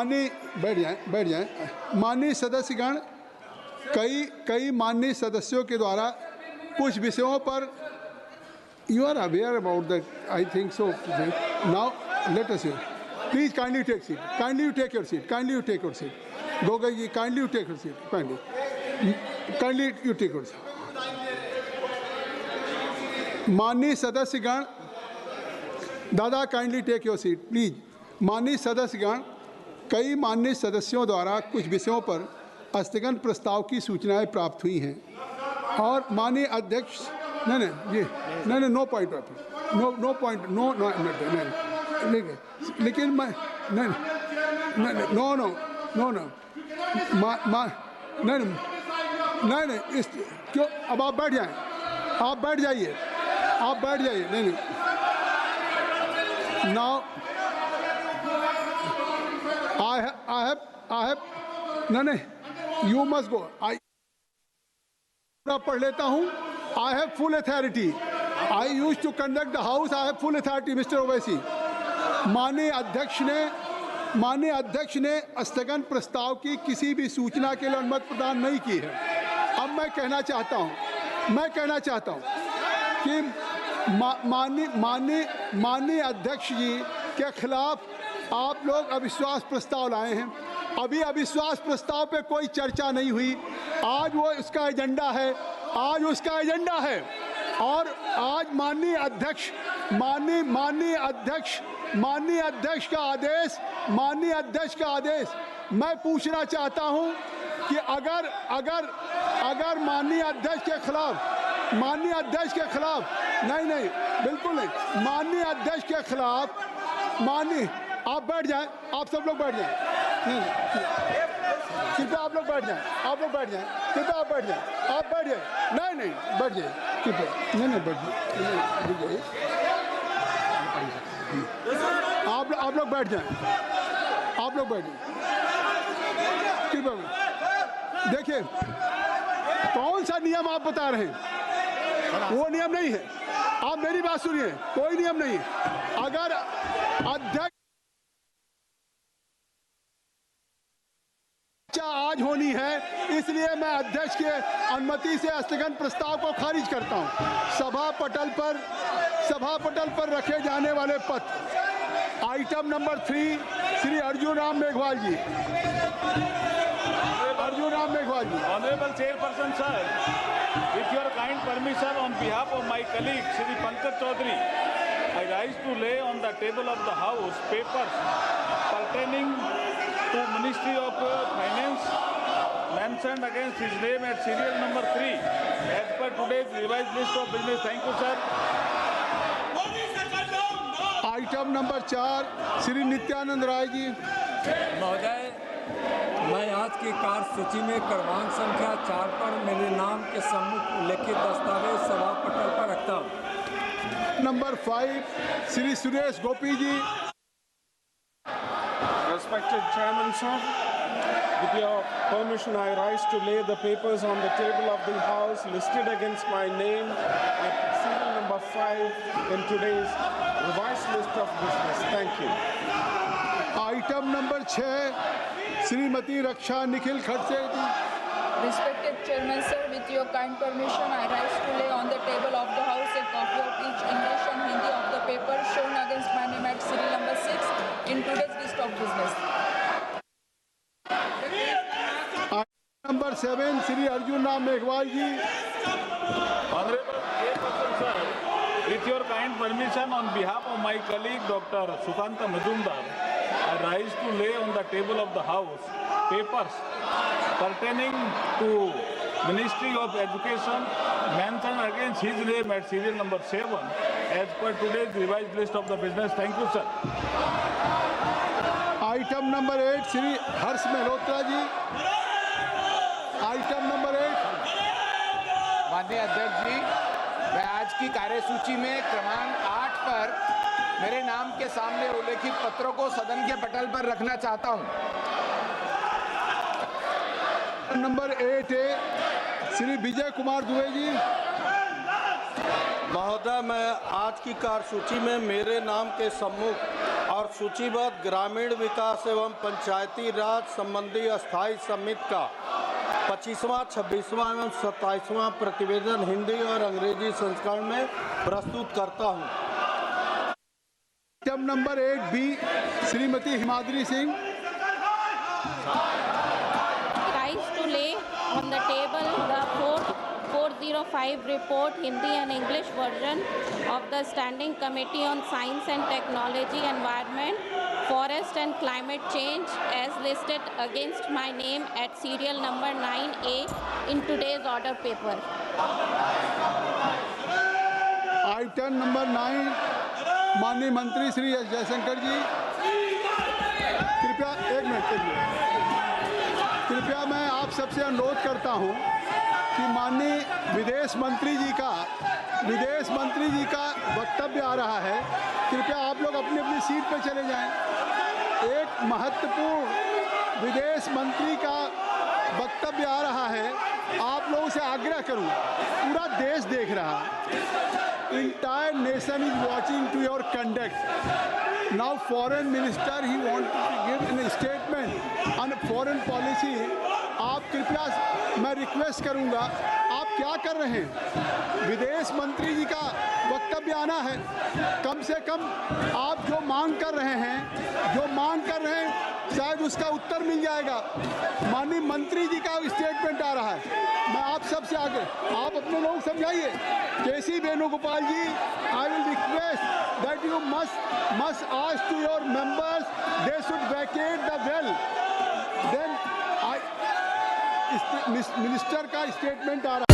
माननीय बैठ जाएं। माननीय सदस्यगण, कई माननीय सदस्यों के द्वारा कुछ विषयों पर you are aware about the, I think so. Now let us please kindly take seat, kindly you take your seat, kindly you take your seat. Gogoi ji, kindly you take your seat, kindly you take your seat. माननीय सदस्यगण, दादा kindly take your seat please. माननीय सदस्यगण, कई माननीय सदस्यों द्वारा कुछ विषयों पर स्थगन प्रस्ताव की सूचनाएं प्राप्त हुई हैं और माननीय अध्यक्ष नहीं, no point of, no point, no no लेकिन मैं नहीं इस क्यों, अब आप बैठ जाएं, आप बैठ जाइए, आप बैठ जाइए। नहीं नाउ I have नहीं, you must go। पढ़ लेता हूँ। I have full authority। I used to conduct the house। I have full authority, Mr. Owaisi. माननीय अध्यक्ष ने स्थगन प्रस्ताव की किसी भी सूचना के लिए अनुमति प्रदान नहीं की है। अब मैं कहना चाहता हूँ कि माननीय अध्यक्ष जी के खिलाफ आप लोग अविश्वास प्रस्ताव लाए हैं। अभी अविश्वास प्रस्ताव पे कोई चर्चा नहीं हुई। आज वो उसका एजेंडा है, और आज माननीय अध्यक्ष का आदेश मैं पूछना चाहता हूं कि अगर माननीय अध्यक्ष के खिलाफ नहीं बिल्कुल नहीं, माननीय अध्यक्ष के खिलाफ आप बैठ जाएं, आप सब लोग बैठ जाएं, कृपया आप लोग बैठ जाएं, कृपया आप बैठ जाएं, नहीं बैठ जाइए, कृपया नहीं बैठ जाइए, आप लोग बैठ जाएं, कृपया। देखिए कौन सा नियम आप बता रहे हैं, वो नियम नहीं है। आप मेरी बात सुनिए, कोई नियम नहीं है। अगर अध्यक्ष आज होनी है, इसलिए मैं अध्यक्ष के अनुमति से स्थगन प्रस्ताव को खारिज करता हूं। सभा पटल पर रखे जाने वाले पत्र item number 3 Shri Arjun Ram Meghwal ji. Honorable Chairperson sir, with your kind permission, on behalf of my colleague Shri Pankaj Chaudhary, I rise to lay on the table of the House papers pertaining to Ministry of Finance mentioned against his name at serial number 3 as per today's revised list of business. Thank you sir. Item number 4 Shri Nityanand Rai ji. महोदय, मैं आज की कार्यसूची में क्रमांक संख्या 4 पर मेरे नाम के सम्मुख उल्लेखित दस्तावेज सभा पटल पर रखता हूँ। Number 5 Shri Suresh Gopi ji. Respected Chairman sir, with your permission I rise to lay the papers on the table of the House listed against my name at serial number 5 in today's revised list of business. Thank you. Item number 6 Shrimati Raksha Nikhil Khadse ji. Respected Chairman sir, with your kind permission, I rise to lay on the table of the House a copy of each English and Hindi of the paper shown against my name at serial number 6 in today's list of business. Number 7 Shri Arjun Ram Meghwal ji. Honorable Chairperson sir, with your kind permission, on behalf of my colleague Dr. Sukanta Majumdar, I rise to lay on the table of the House papers pertaining to Ministry of Education mentioned against his name at serial number 7 as per today's revised list of the business. Thank you sir. Item number 8 Shri Harsh Mehrotra ji. Item number 8। माननीय अध्यक्ष जी, मैं आज की कार्यसूची में क्रमांक 8 पर मेरे नाम के सामने उल्लेखित पत्रों को सदन के पटल पर रखना चाहता हूं। नंबर 8 है श्री विजय कुमार दुबे जी। महोदय, मैं आज की कार्यसूची में मेरे नाम के सम्मुख और सूचीबद्ध ग्रामीण विकास एवं पंचायती राज संबंधी अस्थायी समिति का 25वां, 26वां एवं 27वां प्रतिवेदन हिंदी और अंग्रेजी संस्करण में प्रस्तुत करता हूं। Item number 8 B, Shrimati Himadri Singh. Rise to lay on the table the 405 report, Hindi and English version of the Standing Committee on Science and Technology, Environment, Forest and Climate Change as listed against my name at serial number 9A in today's order paper. Item number 9, माननीय मंत्री Shri S Jaishankar जी, कृपया एक minute कृपया मैं आप सबसे अनुरोध करता हूं कि माननीय विदेश मंत्री जी का वक्तव्य आ रहा है। कृपया आप लोग अपनी अपनी सीट पर चले जाएं। एक महत्वपूर्ण विदेश मंत्री का वक्तव्य आ रहा है। आप लोगों से आग्रह करूंगा, पूरा देश देख रहा है। Entire nation is watching to your conduct. Now foreign minister he wanted to give a statement on foreign policy. आप कृपया, मैं रिक्वेस्ट करूंगा, आप क्या कर रहे हैं? विदेश मंत्री जी का वक्तव्य आना है। कम से कम आप जो मांग कर रहे हैं शायद उसका उत्तर मिल जाएगा। माननीय मंत्री जी का स्टेटमेंट आ रहा है। मैं आप सबसे आगे, आप अपने लोग समझाइए। KC Venugopal ji, I will request that you must ask to your members they should vacate the well. Then minister का स्टेटमेंट आ रहा है।